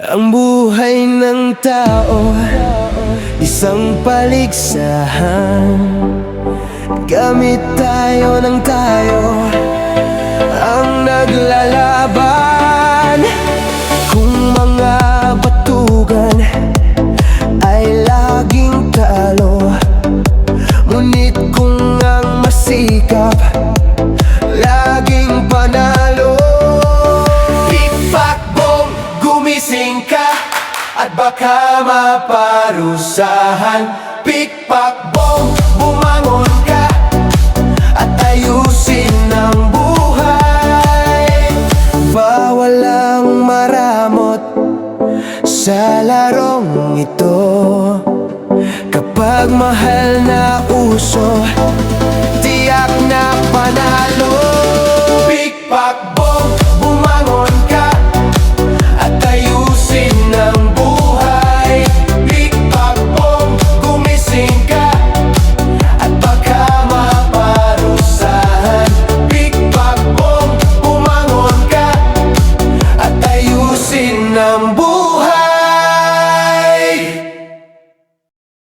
Ang buhay ng tao, isang paligsahan. Gamit tayo ng tayo ang naglalaban. Kung mga batugan ay laging talo, ngunit kung ang masikap laging panalo. Pikpakbong, gumising ka at baka maparusahan. Pikpakbong, bumangon ka at ayusin ang buhay. Bawal ang maramot sa larong ito. Kapag mahal na uso, tiyak na panalo. Pikpakbong, bumangon ka at ayusin ang buhay. Pikpakbong, gumising ka at baka maparusahan. Pikpakbong, bumangon ka at ayusin ang buhay.